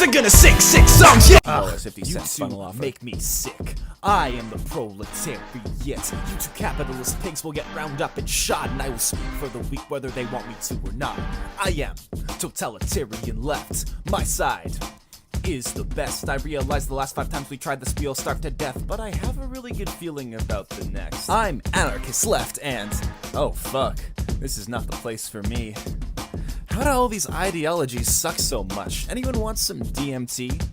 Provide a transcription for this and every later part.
are gonna sing 6 songs, yeah! You two make me sick. I am the proletariat. You two capitalist pigs will get round up and shot, and I will speak for the weak whether they want me to or not. I am totalitarian left. My side is the best. I realized the last 5 times we tried this we all starved to death, but I have a really good feeling about the next. I'm anarchist left and... oh fuck, this is not the place for me. How do all these ideologies suck so much? Anyone want some DMT?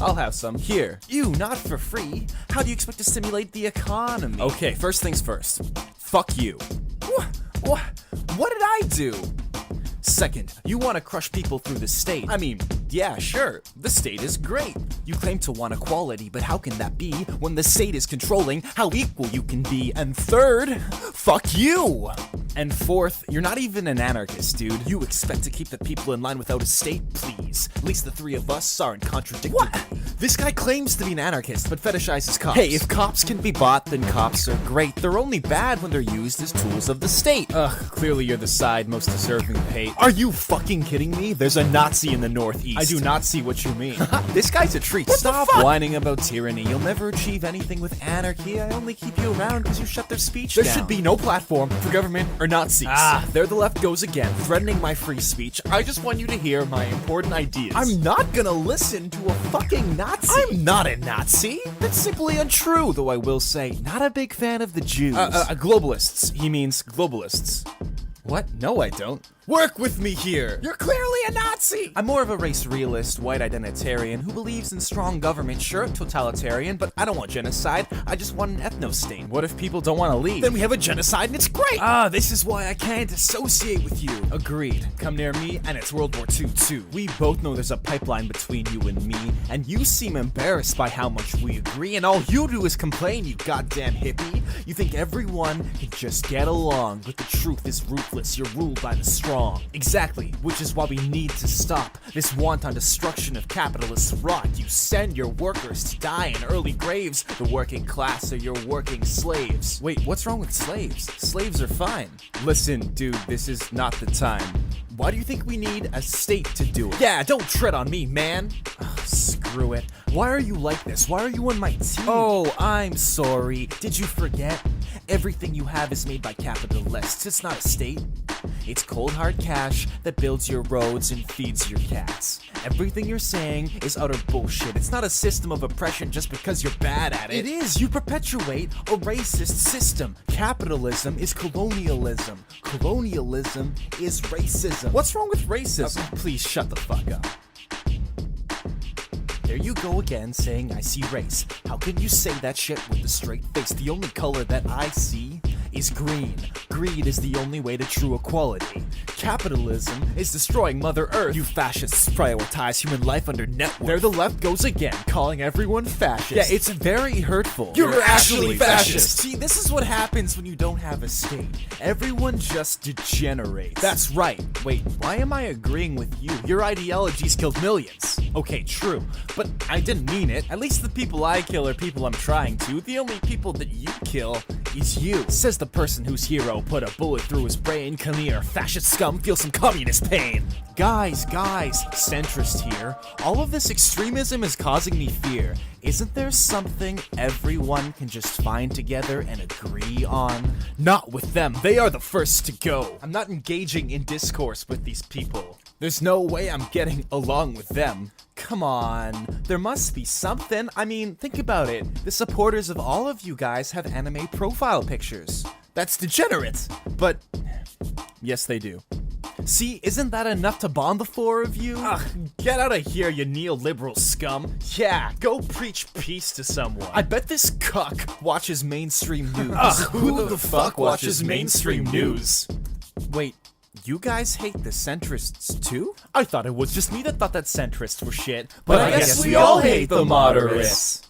I'll have some. Here. You, not for free. How do you expect to stimulate the economy? Okay, first things first. Fuck you. What did I do? Second, you want to crush people through the state. I mean, yeah, sure, the state is great. You claim to want equality, but how can that be when the state is controlling how equal you can be? And third, fuck you! And fourth, you're not even an anarchist, dude. You expect to keep the people in line without a state? Please. At least the 3 of us aren't contradictory. What? This guy claims to be an anarchist, but fetishizes cops. Hey, if cops can be bought, then cops are great. They're only bad when they're used as tools of the state. Ugh, clearly you're the side most deserving of hate. Are you fucking kidding me? There's a Nazi in the Northeast. I do not see what you mean. This guy's a treat. Stop whining about tyranny. You'll never achieve anything with anarchy. I only keep you around because you shut their speech down. There should be no platform for government or Nazis. There the left goes again, threatening my free speech. I just want you to hear my important ideas. I'm not gonna listen to a fucking Nazi. I'm not a Nazi. That's simply untrue, though I will say, not a big fan of the Jews. Globalists. He means globalists. What? No, I don't. Work with me here! You're clearly a Nazi! I'm more of a race realist, white identitarian, who believes in strong government, sure, totalitarian, but I don't want genocide, I just want an ethno-state. What if people don't want to leave? Then we have a genocide and it's great! This is why I can't associate with you. Agreed. Come near me and it's World War II too. We both know there's a pipeline between you and me, and you seem embarrassed by how much we agree, and all you do is complain, you goddamn hippie. You think everyone can just get along, but the truth is ruthless, you're ruled by the strong. Exactly, which is why we need to stop this wanton destruction of capitalist rot. You send your workers to die in early graves. The working class are your working slaves. Wait, what's wrong with slaves? Slaves are fine. Listen, dude, this is not the time. Why do you think we need a state to do it? Yeah, don't tread on me, man. Screw it. Why are you like this? Why are you on my team? Oh, I'm sorry. Did you forget? Everything you have is made by capitalists. It's not a state. It's cold hard cash that builds your roads and feeds your cats. Everything you're saying is utter bullshit. It's not a system of oppression just because you're bad at it. It is. You perpetuate a racist system. Capitalism is colonialism. Colonialism is racism. What's wrong with racism? Please shut the fuck up. There you go again, saying I see race. How can you say that shit with a straight face? The only color that I see is green. Greed is the only way to true equality. Capitalism is destroying Mother Earth. You fascists prioritize human life under net worth. There the left goes again, calling everyone fascist. Yeah, it's very hurtful. You're actually fascist. See, this is what happens when you don't have a state. Everyone just degenerates. That's right. Wait, why am I agreeing with you? Your ideologies killed millions. Okay, true, but I didn't mean it. At least the people I kill are people I'm trying to. The only people that you kill is you. Says the person whose hero put a bullet through his brain. Come here, fascist scum, feel some communist pain. Guys, centrist here. All of this extremism is causing me fear. Isn't there something everyone can just find together and agree on? Not with them, they are the first to go. I'm not engaging in discourse with these people. There's no way I'm getting along with them. Come on, there must be something. I mean, think about it. The supporters of all of you guys have anime profile pictures. That's degenerate. But, yes they do. See, isn't that enough to bond the 4 of you? Ugh, get out of here, you neoliberal scum. Yeah, go preach peace to someone. I bet this cuck watches mainstream news. Who the fuck watches mainstream news? Wait, you guys hate the centrists too? I thought it was just me that thought that centrists were shit. But I guess we all hate the moderates.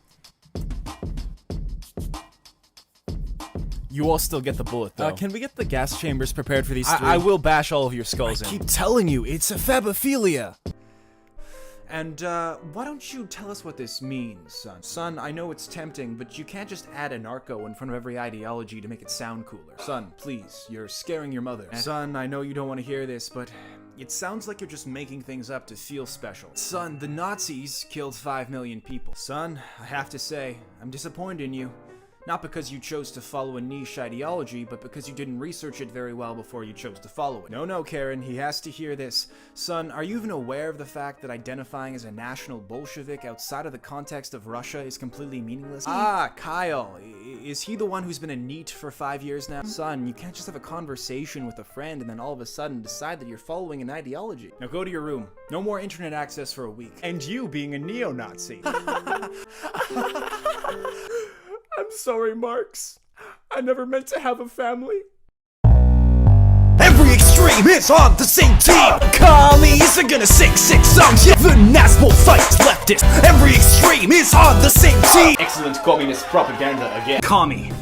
You all still get the bullet, though. Can we get the gas chambers prepared for these 3? I will bash all of your skulls in. I keep telling you, it's a fabophilia. And, why don't you tell us what this means, son? Son, I know it's tempting, but you can't just add anarcho in front of every ideology to make it sound cooler. Son, please, you're scaring your mother. And son, I know you don't want to hear this, but It sounds like you're just making things up to feel special. Son, the Nazis killed 5 million people. Son, I have to say, I'm disappointed in you. Not because you chose to follow a niche ideology, but because you didn't research it very well before you chose to follow it. No, Karen, he has to hear this. Son, are you even aware of the fact that identifying as a national Bolshevik outside of the context of Russia is completely meaningless? Ah, Kyle. Is he the one who's been a NEET for 5 years now? Son, you can't just have a conversation with a friend and then all of a sudden decide that you're following an ideology. Now go to your room. No more internet access for a week. And you being a neo-Nazi. I'm sorry, Marx. I never meant to have a family. Every extreme is on the same team. Commies are gonna sing 6 songs, yeah. The Nas will fight leftists. Every extreme is on the same team. Excellent communist propaganda again. Commie.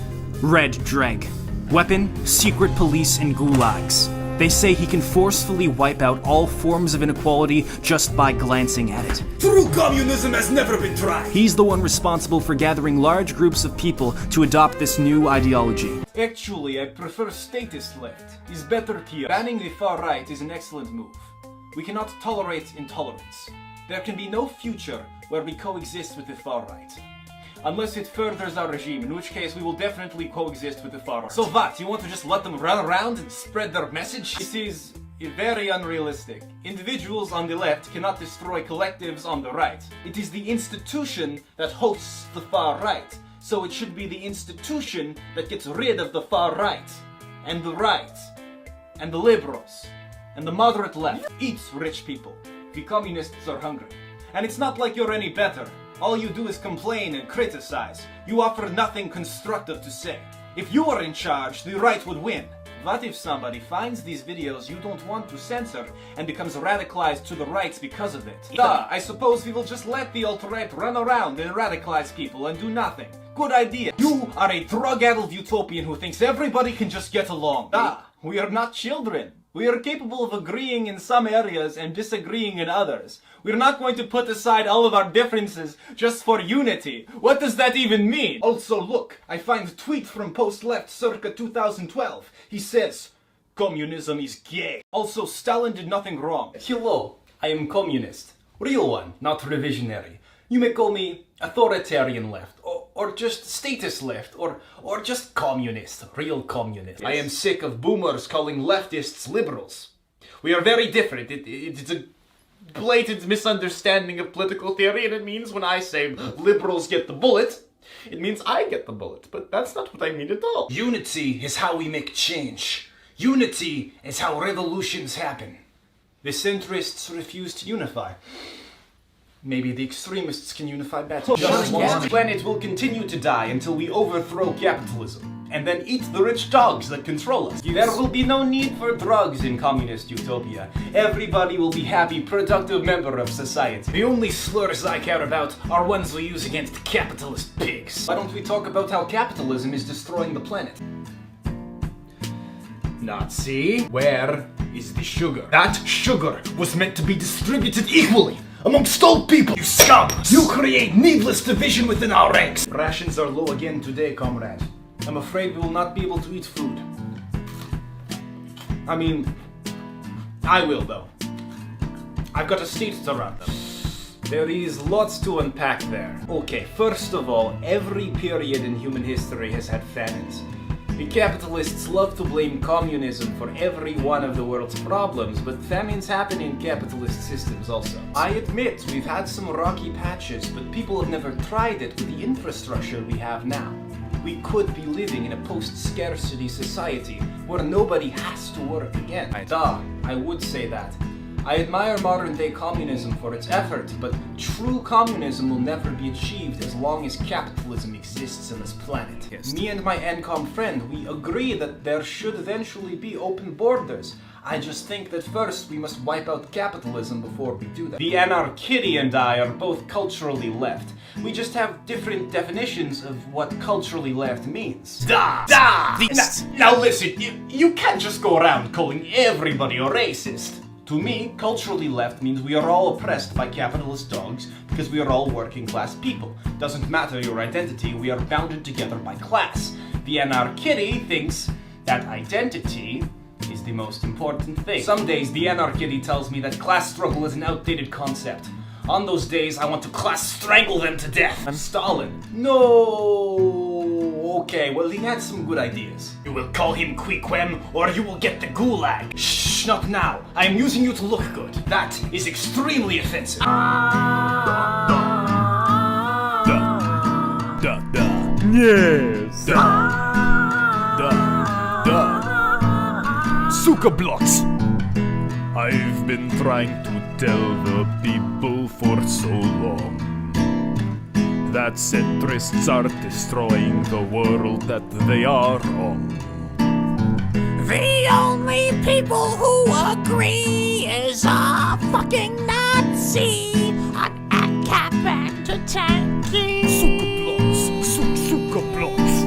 Red Dreg. Weapon, secret police, and gulags. They say he can forcefully wipe out all forms of inequality just by glancing at it. True communism has never been tried. He's the one responsible for gathering large groups of people to adopt this new ideology. Actually, I prefer statist left. It's better tier. Banning the far right is an excellent move. We cannot tolerate intolerance. There can be no future where we coexist with the far right. Unless it furthers our regime, in which case we will definitely coexist with the far right. So what, you want to just let them run around and spread their message? This is very unrealistic. Individuals on the left cannot destroy collectives on the right. It is the institution that hosts the far right. So it should be the institution that gets rid of the far right, and the liberals, and the moderate left. Eats rich people. The communists are hungry. And it's not like you're any better. All you do is complain and criticize. You offer nothing constructive to say. If you were in charge, the right would win. What if somebody finds these videos you don't want to censor and becomes radicalized to the right because of it? I suppose we will just let the alt-right run around and radicalize people and do nothing. Good idea. You are a drug-addled utopian who thinks everybody can just get along. We are not children. We are capable of agreeing in some areas and disagreeing in others. We're not going to put aside all of our differences just for unity. What does that even mean? Also, look, I find a tweet from post-left circa 2012. He says, communism is gay. Also, Stalin did nothing wrong. Hello, I am communist. Real one, not revisionary. You may call me authoritarian left, or just statist left, or just communist, real communist. Yes. I am sick of boomers calling leftists liberals. We are very different. It's a blatant misunderstanding of political theory, and it means when I say liberals get the bullet, it means I get the bullet, but that's not what I mean at all. Unity is how we make change. Unity is how revolutions happen. The centrists refuse to unify. Maybe the extremists can unify better. The planet will continue to die until we overthrow capitalism, and then eat the rich dogs that control us. There will be no need for drugs in communist utopia. Everybody will be happy, productive member of society. The only slurs I care about are ones we use against capitalist pigs. Why don't we talk about how capitalism is destroying the planet? Nazi, where is the sugar? That sugar was meant to be distributed equally amongst all people, you scum! You create needless division within our ranks! Rations are low again today, comrade. I'm afraid we will not be able to eat food. I mean, I will though. I've got a state to run them. There is lots to unpack there. Okay, first of all, every period in human history has had famines. The capitalists love to blame communism for every one of the world's problems, but famines happen in capitalist systems also. I admit we've had some rocky patches, but people have never tried it with the infrastructure we have now. We could be living in a post-scarcity society where nobody has to work again. I would say that. I admire modern-day communism for its effort, but true communism will never be achieved as long as capitalism exists on this planet. Yes. Me and my NCOM friend, we agree that there should eventually be open borders. I just think that first we must wipe out capitalism before we do that. The anarchist and I are both culturally left. We just have different definitions of what culturally left means. Now listen, you can't just go around calling everybody a racist. To me, culturally left means we are all oppressed by capitalist dogs because we are all working class people. Doesn't matter your identity, we are bounded together by class. The anarchist thinks that identity is is the most important thing. Some days, the anarchist tells me that class struggle is an outdated concept. On those days, I want to class strangle them to death. I'm Stalin. No. Okay, well, he had some good ideas. You will call him Quiquem, or you will get the gulag. Shh, not now. I am using you to look good. That is extremely offensive. Yes. Suka blocks. I've been trying to tell the people for so long that centrists are destroying the world that they are on. The only people who agree is a fucking Nazi, an ANCAP and a Tankie. Suka blocks.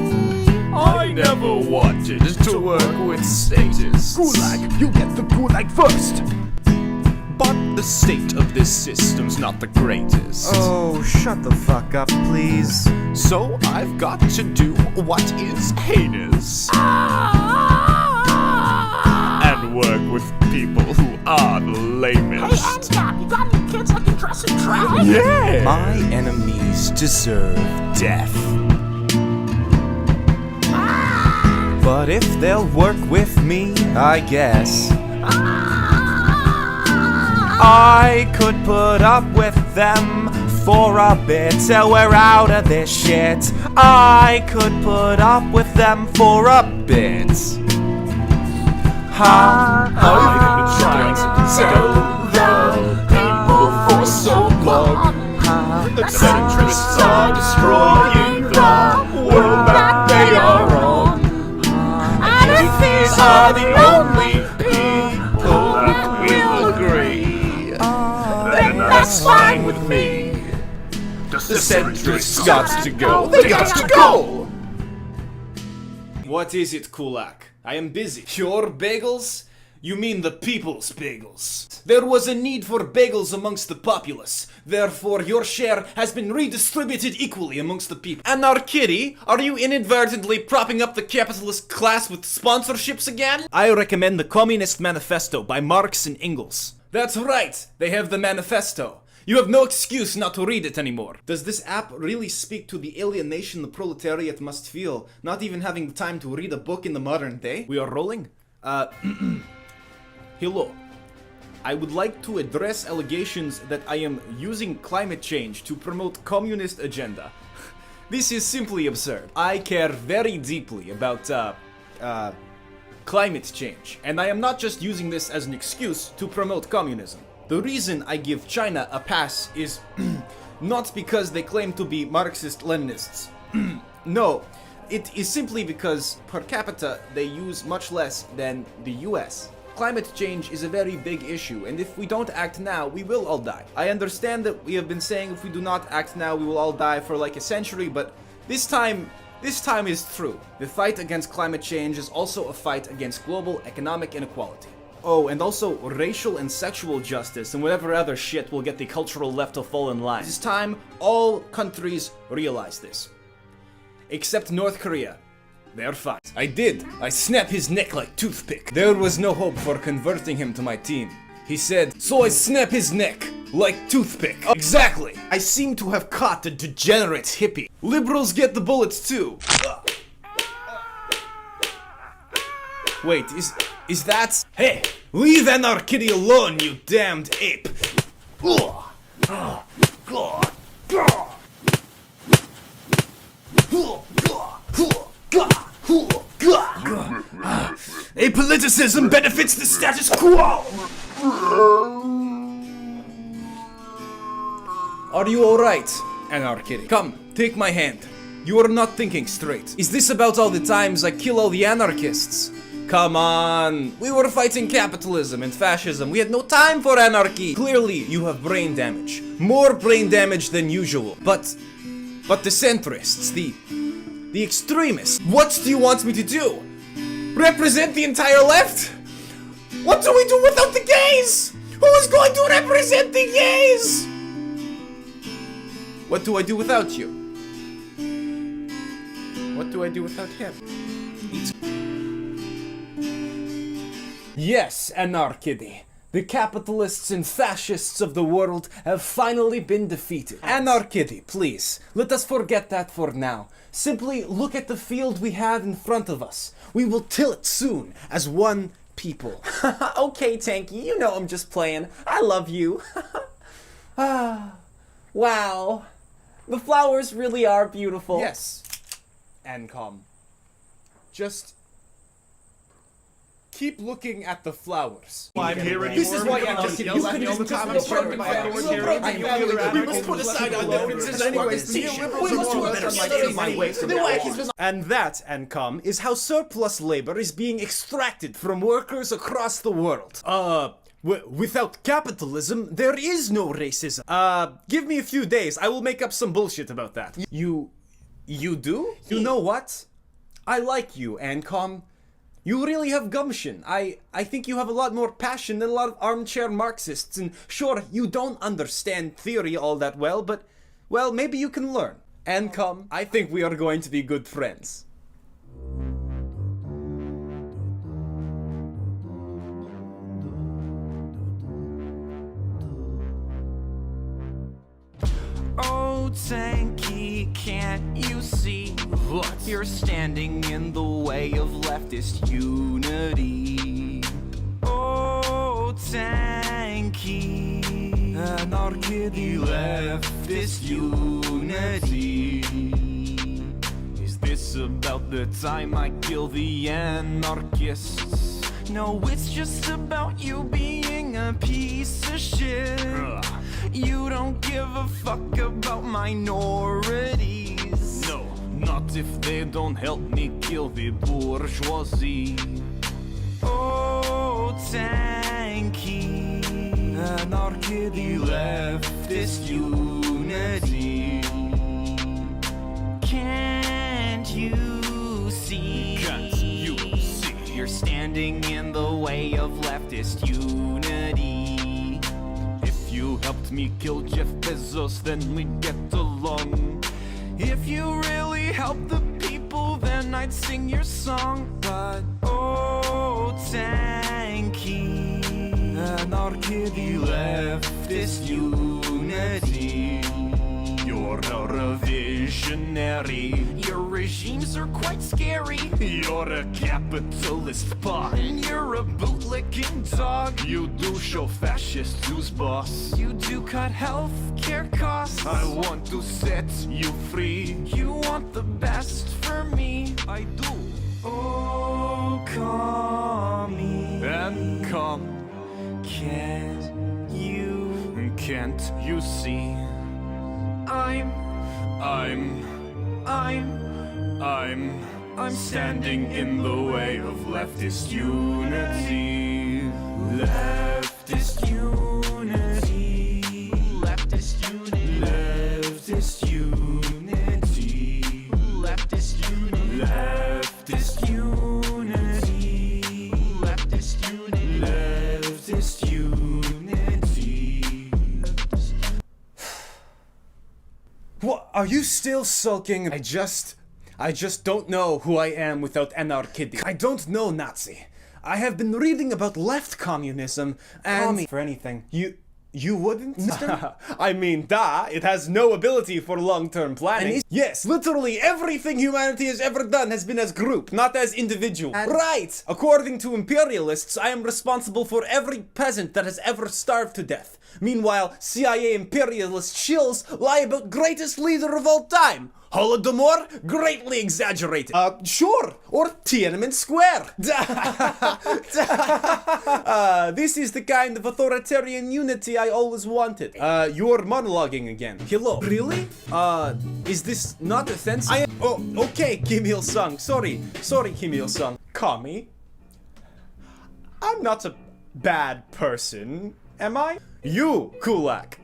I never wanted to work with statists. Gulag, you get the gulag first. But the state of this system's not the greatest. Oh, shut the fuck up, please. So I've got to do what is heinous. And work with people who are the lamest. Hey, ANCAP, you got any kids that can dress in drag? Yeah! My enemies deserve death. But if they'll work with me, I guess I could put up with them for a bit till we're out of this shit. I could put up with them for a bit. I've been trying to tell the people for so long that centrists are destroying the world that they are on. And if these are the only people that will agree, then that's fine with me. The centrists got to go. They got to go! What is it, Kulak? I am busy. Your bagels? You mean the people's bagels. There was a need for bagels amongst the populace. Therefore, your share has been redistributed equally amongst the people. Anarchist, are you inadvertently propping up the capitalist class with sponsorships again? I recommend the Communist Manifesto by Marx and Engels. That's right, they have the manifesto. You have no excuse not to read it anymore. Does this app really speak to the alienation the proletariat must feel, not even having the time to read a book in the modern day? We are rolling? Hello. I would like to address allegations that I am using climate change to promote communist agenda. This is simply absurd. I care very deeply about, climate change, and I am not just using this as an excuse to promote communism. The reason I give China a pass is not because they claim to be Marxist-Leninists. No, it is simply because per capita they use much less than the US. Climate change is a very big issue, and if we don't act now, we will all die. I understand that we have been saying if we do not act now, we will all die for like a century, but this time is true. The fight against climate change is also a fight against global economic inequality. Oh, and also racial and sexual justice and whatever other shit will get the cultural left to fall in line. It's time all countries realize this. Except North Korea. They're fine. I did. I snapped his neck like toothpick. There was no hope for converting him to my team. He said, so I snap his neck like toothpick. Exactly. I seem to have caught a degenerate hippie. Liberals get the bullets too. Wait, is that... Hey, leave anarchist alone, you damned ape. Apoliticism benefits the status quo! Are you alright, anarchist? Come, take my hand. You are not thinking straight. Is this about all the times I kill all the anarchists? Come on, we were fighting capitalism and fascism. We had no time for anarchy. Clearly, you have brain damage. More brain damage than usual. But the centrists, the extremists, what do you want me to do? Represent the entire left? What do we do without the gays? Who is going to represent the gays? What do I do without you? What do I do without him? Yes, anarchist. The capitalists and fascists of the world have finally been defeated. Anarchist, please, let us forget that for now. Simply look at the field we have in front of us. We will till it soon as one people. Okay, Tankie, you know I'm just playing. I love you. Wow. The flowers really are beautiful. Yes, and just keep looking at the flowers. I'm here anymore. This is why you just you could just We must put aside our differences anyways. We must do a better study my way from now on. And that, Ancom, is how surplus labor is being extracted from workers across the world. Without capitalism, there is no racism. Give me a few days, I will make up some bullshit about that. You do? You know what? I like you, Ancom. You really have gumption. I think you have a lot more passion than a lot of armchair Marxists, and sure, you don't understand theory all that well, but, well, maybe you can learn. Ancom, I think we are going to be good friends. Oh, Tankie, can't you see? What? You're standing in the way of leftist unity. Oh, Tankie, anarchist, leftist unity. Is this about the time I kill the anarchists? No, it's just about you being a piece of shit. You don't give a fuck about minorities. No, not if they don't help me kill the bourgeoisie. Oh, Tankie, anarchist, leftist unity. Can't you see? Can't you see? You're standing in the way of leftist unity. If you helped me kill Jeff Bezos, then we'd get along. If you really helped the people, then I'd sing your song. But oh, Tankie, anarchist, leftist unity. You're a visionary. Your regimes are quite scary. You're a capitalist pawn. And you're a bootlicking dog. You do show fascists who's boss. You do cut health care costs. I want to set you free. You want the best for me. I do. Oh, Commie. And can't you see? I'm standing in the way of leftist unity. Leftist unity. Leftist unity. Leftist unity. Leftist unity. Leftist unity. Leftist unity. Leftist unity. What? Are you still sulking? I just don't know who I am without anarchist. I don't know, Nazi. I have been reading about left communism and for anything. You wouldn't? I mean, it has no ability for long-term planning. Yes, literally everything humanity has ever done has been as group, not as individual. Right! According to imperialists, I am responsible for every peasant that has ever starved to death. Meanwhile, CIA imperialist shills lie about greatest leader of all time. Holodomor? Greatly exaggerated. Sure. Or Tiananmen Square. This is the kind of authoritarian unity I always wanted. You're monologuing again. Hello. Really? Is this not offensive? Oh, okay, Kim Il-sung. Sorry, Kim Il-sung. Commie. I'm not a bad person, am I? You, Kulak.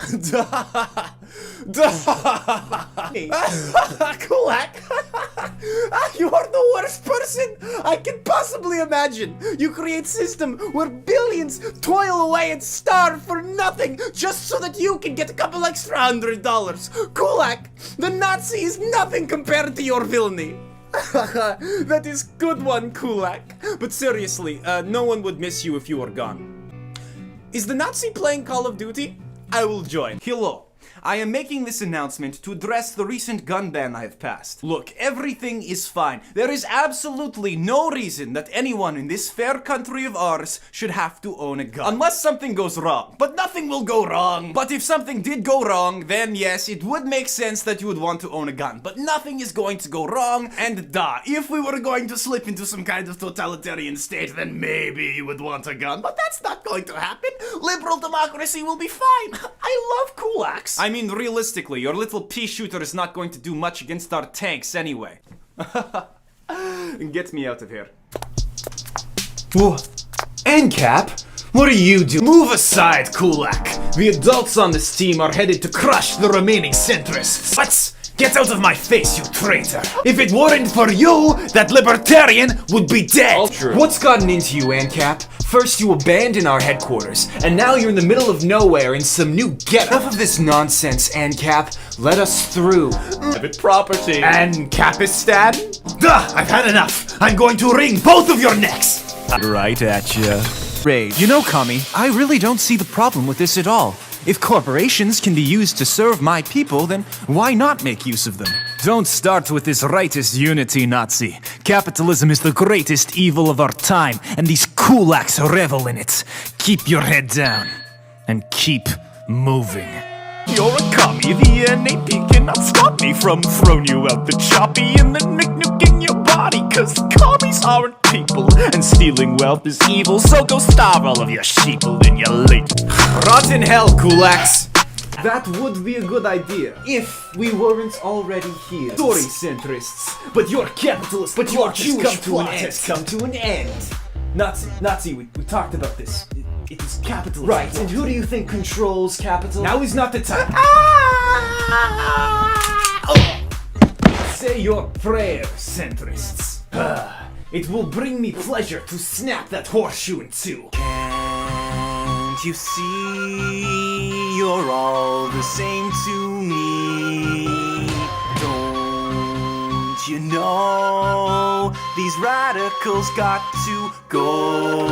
Kulak? You are the worst person I can possibly imagine. You create system where billions toil away and starve for nothing just so that you can get a couple extra $100. Kulak, the Nazi is nothing compared to your villainy. That is good one, Kulak. But seriously, no one would miss you if you were gone. Is the Nazi playing Call of Duty? I will join. Hello. I am making this announcement to address the recent gun ban I have passed. Look, everything is fine. There is absolutely no reason that anyone in this fair country of ours should have to own a gun. Unless something goes wrong. But nothing will go wrong. But if something did go wrong, then yes, it would make sense that you would want to own a gun. But nothing is going to go wrong, and if we were going to slip into some kind of totalitarian state, then maybe you would want a gun. But that's not going to happen. Liberal democracy will be fine. I love kulaks. I mean, realistically, your little pea shooter is not going to do much against our tanks anyway. Get me out of here. Whoa. NCAP? What are you doing? Move aside, Kulak. The adults on this team are headed to crush the remaining centrists. What? Get out of my face, you traitor! If it weren't for you, that libertarian would be dead! All true. What's gotten into you, ANCAP? First you abandon our headquarters, and now you're in the middle of nowhere in some new ghetto. Enough of this nonsense, ANCAP. Let us through. Private property. ANCAPistan? Duh! I've had enough! I'm going to wring both of your necks! Right at ya. Rage. You know, Commie, I really don't see the problem with this at all. If corporations can be used to serve my people, then why not make use of them? Don't start with this rightist unity, Nazi. Capitalism is the greatest evil of our time, and these kulaks revel in it. Keep your head down, and keep moving. You're a commie, the NAP cannot stop me from throwing you out the choppy and then nuking your body, cause commies aren't people, and stealing wealth is evil, so go starve all of your sheeple in your late. Rot in hell, kulaks! That would be a good idea, if we weren't already here. Sorry, centrists, but your capitalist plot has come to an end. Nazi, we talked about this. It is capitalism. Right, and who do you think controls capital? Now is not the time. Say your prayers, centrists. It will bring me pleasure to snap that horseshoe in two. Can't you see you're all the same to me? Don't you know these radicals got to go?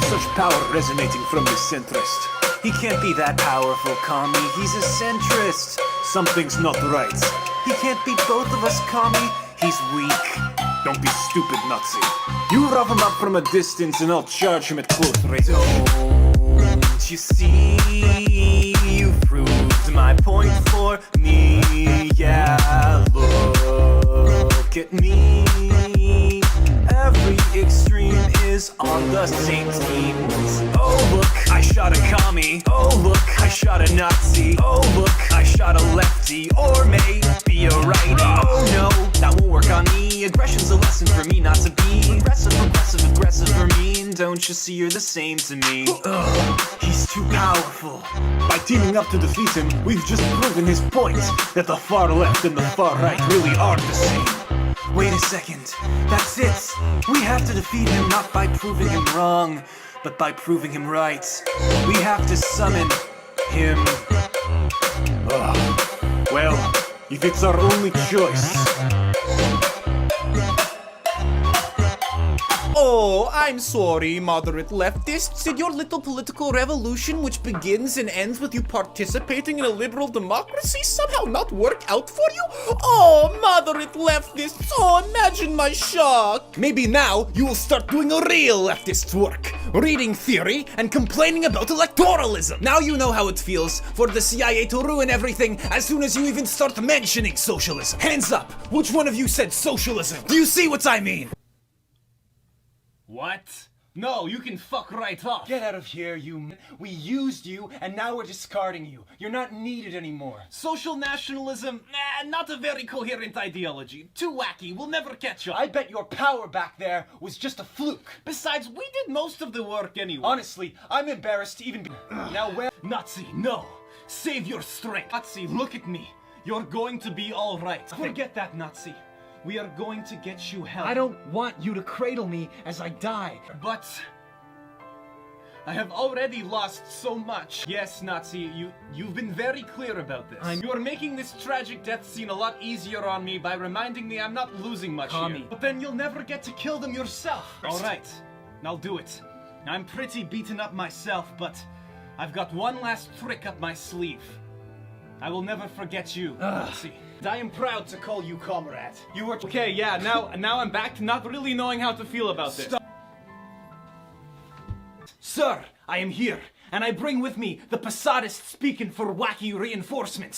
Such power resonating from this centrist. He can't be that powerful, Commie. He's a centrist. Something's not right. He can't beat both of us, Commie. He's weak. Don't be stupid, Nazi. You rough him up from a distance and I'll charge him at close range. Don't you see? You've proved my point for me. Yeah, look at me. Every extreme is on the same team. Oh look, I shot a commie. Oh look, I shot a Nazi. Oh look, I shot a lefty. Or maybe a righty. Oh no, that won't work on me. Aggression's a lesson for me not to be aggressive for me. And don't you see you're the same to me? He's too powerful. By teaming up to defeat him, we've just proven his point that the far left and the far right really are the same. Wait a second, that's it. We have to defeat him not by proving him wrong, but by proving him right. We have to summon him. Well, if it's our only choice. Oh, I'm sorry, moderate leftists. Did your little political revolution, which begins and ends with you participating in a liberal democracy, somehow not work out for you? Oh, moderate leftists. Oh, imagine my shock. Maybe now you will start doing a real leftist work. Reading theory and complaining about electoralism. Now you know how it feels for the CIA to ruin everything as soon as you even start mentioning socialism. Hands up. Which one of you said socialism? Do you see what I mean? What? No, you can fuck right off. Get out of here, you. We used you, and now we're discarding you. You're not needed anymore. Social nationalism? Nah, not a very coherent ideology. Too wacky, we'll never catch up. I bet your power back there was just a fluke. Besides, we did most of the work anyway. Honestly, I'm embarrassed to even be. Now where? Nazi, no. Save your strength. Nazi, look at me. You're going to be alright. Forget that, Nazi. We are going to get you help. I don't want you to cradle me as I die. But I have already lost so much. Yes, Nazi, you've been very clear about this. You are making this tragic death scene a lot easier on me by reminding me I'm not losing much Commie. here. But then you'll never get to kill them yourself. Alright, I'll do it. I'm pretty beaten up myself, but I've got one last trick up my sleeve. I will never forget you, Nazi. And I am proud to call you comrade. You were— Okay, yeah, now I'm back to not really knowing how to feel about this. Sir, I am here, and I bring with me the Passadists speaking for wacky reinforcements.